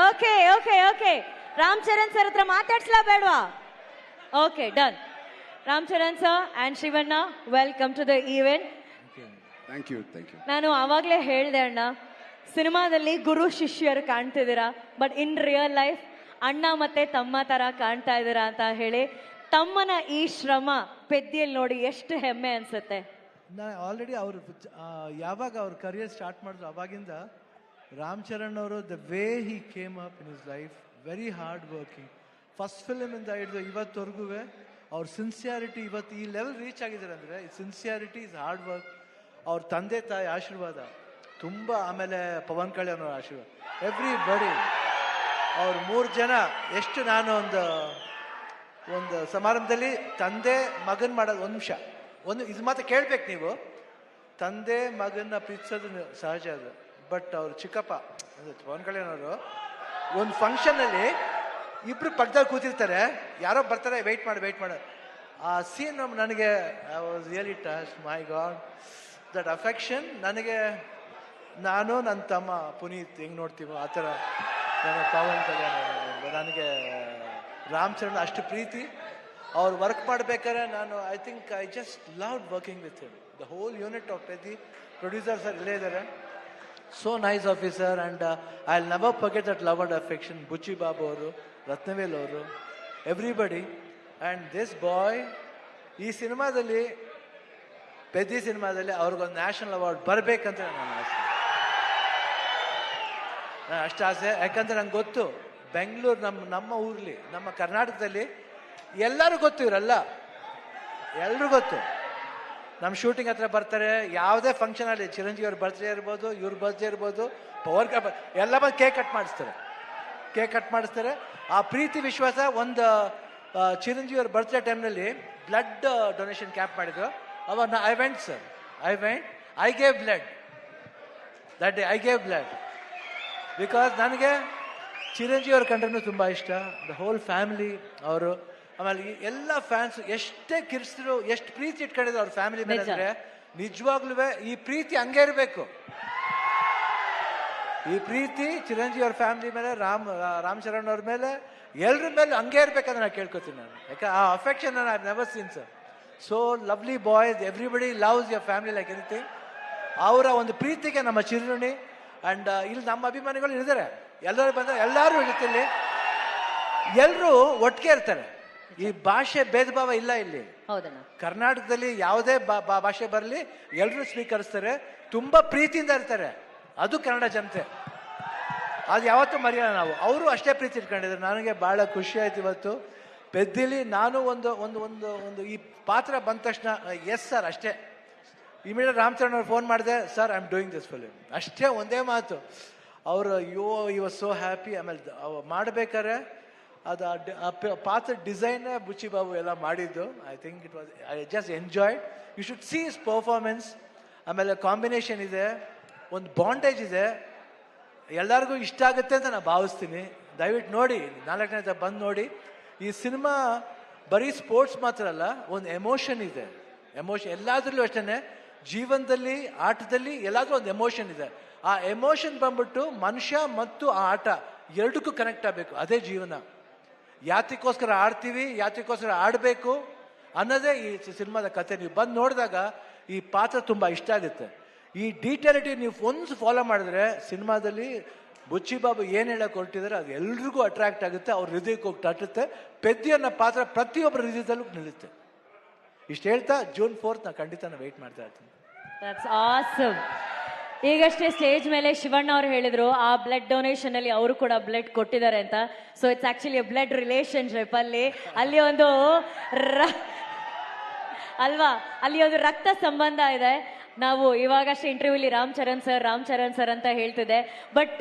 Okay okay okay Ram Charan sir ಹತ್ರ ಮಾತಾಡ್ಸ್ಲಾ ಬೇಡವಾ? Okay done. Ram Charan sir and Shivanna, welcome to the event. Thank you. ನಾನು ಆವಾಗಲೇ ಹೇಳಿದೆ ಅಣ್ಣ, ಸಿನಿಮಾದಲ್ಲಿ ಗುರು ಶಿಷ್ಯರು ಕಾಣ್ತಿದ್ದೀರಾ, ಬಟ್ ಇನ್ ರಿಯಲ್ ಲೈಫ್ ಅಣ್ಣ ಮತ್ತೆ ತಮ್ಮ ತರ ಕಾಣ್ತಾ ಇದ್ದೀರಾ ಅಂತ ಹೇಳಿ ತಮ್ಮನ ಈ ಶ್ರಮ ಪೆದ್ದಿಯಲ್ಲಿ ನೋಡಿ ಎಷ್ಟು ಹೆಮ್ಮೆ ಅನ್ಸುತ್ತೆ. ನಾ ಆಲ್ರೆಡಿ ಅವರು ಯಾವಾಗ ಅವ್ರ ಕರಿಯರ್ ಸ್ಟಾರ್ಟ್ ಮಾಡಿದ್ರು ಅವಾಗಿಂದ ರಾಮ್ ಚರಣ್ ಅವರು the way he came up in his life, very hard working. First ಫಿಲ್ಮಿಂದ ಹಿಡಿದು ಇವತ್ತವರೆಗೂ ಅವ್ರ ಸಿನ್ಸಿಯಾರಿಟಿ ಇವತ್ತು ಈ ಲೆವೆಲ್ ರೀಚ್ ಆಗಿದ್ದಾರೆ ಅಂದರೆ ಸಿನ್ಸಿಯಾರಿಟಿ ಇಸ್ ಹಾರ್ಡ್ ವರ್ಕ್. ಅವ್ರ ತಂದೆ ತಾಯಿ ಆಶೀರ್ವಾದ ತುಂಬ, ಆಮೇಲೆ ಪವನ್ ಕಲ್ಯಾಣ್ ಅವ್ರ ಆಶೀರ್ವಾದ, ಎವ್ರಿ ಬಡಿ. ಅವ್ರು 3 ಜನ ಎಷ್ಟು ನಾನು ಒಂದು ಸಮಾರಂಭದಲ್ಲಿ ತಂದೆ ಮಗನ್ ಮಾಡೋದು, ಒಂದು ನಿಮಿಷ ಇದು ಮಾತ್ರ ಕೇಳ್ಬೇಕು ನೀವು. ತಂದೆ ಮಗನ್ನ ಪ್ರೀತಿಸೋದು ಸಹಜ ಅದು, ಬಟ್ ಅವ್ರು ಚಿಕ್ಕಪ್ಪ ಪವನ್ ಕಲ್ಯಾಣ್ ಅವರು ಒಂದು ಫಂಕ್ಷನಲ್ಲಿ ಇಬ್ರು ಪಕ್ಕದಲ್ಲಿ ಕೂತಿರ್ತಾರೆ, ಯಾರೋ ಬರ್ತಾರೆ, ವೆಯ್ಟ್ ಮಾಡಿ ಆ ಸೀನ್ ನನಗೆ I was really touch. My god, that affection ನನಗೆ, ನಾನು ನನ್ನ ತಮ್ಮ ಪುನೀತ್ ಹೆಂಗೆ ನೋಡ್ತೀವೋ ಆ ಥರ ನನ್ನ ಪವನ್ ಕಲ್ಯಾಣ್ ನನಗೆ ರಾಮ್ ಚರಣ್ ಅಷ್ಟು ಪ್ರೀತಿ. ಅವ್ರು ವರ್ಕ್ ಮಾಡ್ಬೇಕಾದ್ರೆ ನಾನು I think I just love working with him. The whole unit of Peddi producers ಇಲ್ಲೇ ಇದ್ದಾರೆ. So nice officer and I will never forget that love and affection. Buchi Babu ಅವರು, ರತ್ನವೇಲ್ ಅವರು, ಎವ್ರಿಬಡಿ. ಆ್ಯಂಡ್ ದಿಸ್ ಬಾಯ್ ಈ ಸಿನಿಮಾದಲ್ಲಿ, ಪೆದ್ದಿ ಸಿನಿಮಾದಲ್ಲಿ ಅವ್ರಿಗೊಂದು ನ್ಯಾಷನಲ್ ಅವಾರ್ಡ್ ಬರಬೇಕಂತ ನನ್ನ ಆಸೆ. ಅಷ್ಟು ಆಸೆ, ಯಾಕಂದ್ರೆ ನಂಗೆ ಗೊತ್ತು ಬೆಂಗಳೂರು ನಮ್ಮ ಊರ್ಲಿ, ನಮ್ಮ ಕರ್ನಾಟಕದಲ್ಲಿ ಎಲ್ಲರೂ ಗೊತ್ತು, ಇವರೆಲ್ಲ ಎಲ್ರೂ ಗೊತ್ತು. ನಮ್ಮ ಶೂಟಿಂಗ್ ಹತ್ರ ಬರ್ತಾರೆ, ಯಾವುದೇ ಫಂಕ್ಷನ್ ಅಲ್ಲಿ ಚಿರಂಜೀವಿ ಅವ್ರ ಬರ್ತ್ಡೇ ಇರ್ಬೋದು, ಇವ್ರ ಬರ್ತ್ಡೇ ಇರ್ಬೋದು, ಪವರ್ ಎಲ್ಲ ಬಂದು ಕೇಕ್ ಕಟ್ ಮಾಡಿಸ್ತಾರೆ. ಆ ಪ್ರೀತಿ ವಿಶ್ವಾಸ. ಒಂದು ಚಿರಂಜೀವಿ ಅವ್ರ ಬರ್ತ್ಡೇ ಟೈಮ್ನಲ್ಲಿ ಬ್ಲಡ್ ಡೊನೇಷನ್ ಕ್ಯಾಂಪ್ ಮಾಡಿದ್ರು. ಅವಾಗ I went sir, I gave blood that day. I gave blood because ನನಗೆ ಚಿರಂಜೀವಿ ಅವ್ರ ಕಂಡ್ರೂ ತುಂಬ ಇಷ್ಟ, ದ ಹೋಲ್ ಫ್ಯಾಮಿಲಿ ಅವರು. ಆಮೇಲೆ ಎಲ್ಲ ಫ್ಯಾನ್ಸ್ ಎಷ್ಟೇ ಕಿರ್ಸಿದ್ರು, ಎಷ್ಟು ಪ್ರೀತಿ ಇಟ್ಕೊಂಡಿದ್ರು ಅವ್ರ ಫ್ಯಾಮಿಲಿ ಮೇಲೆ ಅಂದರೆ ನಿಜವಾಗ್ಲೂ ಈ ಪ್ರೀತಿ ಹಂಗೆ ಇರಬೇಕು. ಈ ಪ್ರೀತಿ ಚಿರಂಜೀವಿ ಅವ್ರ ಫ್ಯಾಮಿಲಿ ಮೇಲೆ, ರಾಮ್ ಚರಣ್ ಅವ್ರ ಮೇಲೆ, ಎಲ್ಲರ ಮೇಲೆ ಹಂಗೆ ಇರ್ಬೇಕಂತ ನಾನು ಕೇಳ್ಕೊತೀನಿ ನಾನು. ಯಾಕೆ ಆ affection I have never seen sir. So lovely boys, everybody loves your family like anything. ಅವರ ಒಂದು ಪ್ರೀತಿಗೆ ನಮ್ಮ ಚಿರುಣಿ. ಆ್ಯಂಡ್ ಇಲ್ಲಿ ನಮ್ಮ ಅಭಿಮಾನಿಗಳು ಇದ್ದಾರೆ, ಎಲ್ಲರೂ ಬಂದರೆ ಎಲ್ಲರೂ ಜೊತೆಲಿ ಎಲ್ಲರೂ ಒಟ್ಟಿಗೆ ಇರ್ತಾರೆ. ಈ ಭಾಷೆ ಭೇದ ಭಾವ ಇಲ್ಲ ಇಲ್ಲಿ. ಕರ್ನಾಟಕದಲ್ಲಿ ಯಾವುದೇ ಭಾಷೆ ಬರಲಿ ಎಲ್ಲರೂ ಸ್ವೀಕರಿಸ್ತಾರೆ, ತುಂಬ ಪ್ರೀತಿಯಿಂದ ಇರ್ತಾರೆ. ಅದು ಕನ್ನಡ ಜನತೆ, ಅದು ಯಾವತ್ತೂ ಮರೆಯೋಣ ನಾವು. ಅವರು ಅಷ್ಟೇ ಪ್ರೀತಿ ಇಟ್ಕೊಂಡಿದ್ದಾರೆ. ನನಗೆ ಭಾಳ ಖುಷಿ ಆಯ್ತು ಇವತ್ತು ಪೆದ್ದಿಲಿ. ನಾನು ಒಂದು ಈ ಪಾತ್ರ ಬಂದ ತಕ್ಷಣ ಎಸ್ ಸರ್ ಅಷ್ಟೇ. ಇಮಿಡಿಯೇಟ್ ರಾಮ್ ಚರಣ್ ಅವ್ರು ಫೋನ್ ಮಾಡಿದೆ, sir I am doing this film, ಅಷ್ಟೇ ಒಂದೇ ಮಾತು. ಅವರು ಯು ವಾಸ್ ಸೋ ಹ್ಯಾಪಿ. ಆಮೇಲೆ ಮಾಡಬೇಕಾದ್ರೆ ಅದು ಪಾತ್ರ ಡಿಸೈನ್ ಬುಚ್ಚಿ ಬಾಬು ಎಲ್ಲ ಮಾಡಿದ್ದು. I think it was, I just enjoyed. You should see his performance. ಆಮೇಲೆ ಕಾಂಬಿನೇಷನ್ ಇದೆ, ಒಂದು ಬಾಂಡೇಜ್ ಇದೆ, ಎಲ್ಲರಿಗೂ ಇಷ್ಟ ಆಗುತ್ತೆ ಅಂತ ನಾನು ಭಾವಿಸ್ತೀನಿ. ದಯವಿಟ್ಟು ನೋಡಿ, 4ನೇ ಬಂದು ನೋಡಿ. ಈ ಸಿನಿಮಾ ಬರೀ ಸ್ಪೋರ್ಟ್ಸ್ ಮಾತ್ರ ಅಲ್ಲ, ಒಂದು ಎಮೋಷನ್ ಇದೆ. ಎಮೋಷನ್ ಎಲ್ಲಾದ್ರಲ್ಲೂ ಅಷ್ಟೇ, ಜೀವನದಲ್ಲಿ, ಆಟದಲ್ಲಿ ಎಲ್ಲಾದ್ರೂ ಒಂದು ಎಮೋಷನ್ ಇದೆ. ಆ ಎಮೋಷನ್ ಬಂದ್ಬಿಟ್ಟು ಮನುಷ್ಯ ಮತ್ತು ಆ ಆಟ ಎರಡಕ್ಕೂ ಕನೆಕ್ಟ್ ಆಗಬೇಕು. ಅದೇ ಜೀವನ. ಯಾತಕ್ಕೋಸ್ಕರ ಆಡ್ತೀವಿ, ಯಾತಕ್ಕೋಸ್ಕರ ಆಡಬೇಕು ಅನ್ನೋದೇ ಈ ಸಿನಿಮಾದ ಕತೆ. ನೀವು ಬಂದು ನೋಡಿದಾಗ ಈ ಪಾತ್ರ ತುಂಬ ಇಷ್ಟ ಆಗುತ್ತೆ. ಈ ಡೀಟೇಲಿಟಿ ನೀವು ಒಂದು ಫಾಲೋ ಮಾಡಿದ್ರೆ ಸಿನಿಮಾದಲ್ಲಿ ಬುಚ್ಚಿ ಬಾಬು ಏನು ಹೇಳಕ್ಕೆ ಹೊರಟಿದ್ದಾರೆ ಅದು ಎಲ್ರಿಗೂ ಅಟ್ರಾಕ್ಟ್ ಆಗುತ್ತೆ, ಅವ್ರ ಹೃದಯಕ್ಕೆ ಹೋಗಿ ತಟ್ಟುತ್ತೆ. ಪೆದ್ದಿ ಅನ್ನೋ ಪಾತ್ರ ಪ್ರತಿಯೊಬ್ಬರ ಹೃದಯದಲ್ಲೂ ನಿಲ್ಲುತ್ತೆ. ಇಷ್ಟು ಹೇಳ್ತಾ ಜೂನ್ 4 ನಾನು ಖಂಡಿತ ವೆಯ್ಟ್ ಮಾಡ್ತಾ ಇರ್ತೀನಿ. That's awesome. ಈಗಷ್ಟೇ ಸ್ಟೇಜ್ ಮೇಲೆ ಶಿವಣ್ಣ ಅವ್ರು ಹೇಳಿದ್ರು ಆ ಬ್ಲಡ್ ಡೊನೇಷನ್ ಅಲ್ಲಿ ಅವರು ಕೂಡ ಬ್ಲಡ್ ಕೊಟ್ಟಿದ್ದಾರೆ ಅಂತ. So it's actually blood relationship. ಅಲ್ಲಿ ಒಂದು ಅಲ್ವಾ, ಅಲ್ಲಿ ಒಂದು ರಕ್ತ ಸಂಬಂಧ ಇದೆ. ನಾವು ಇವಾಗಷ್ಟೇ ಇಂಟರ್ವ್ಯೂಲಿ ರಾಮ್ ಚರಣ್ ಸರ್ ಅಂತ ಹೇಳ್ತಿದ್ದೆ, ಬಟ್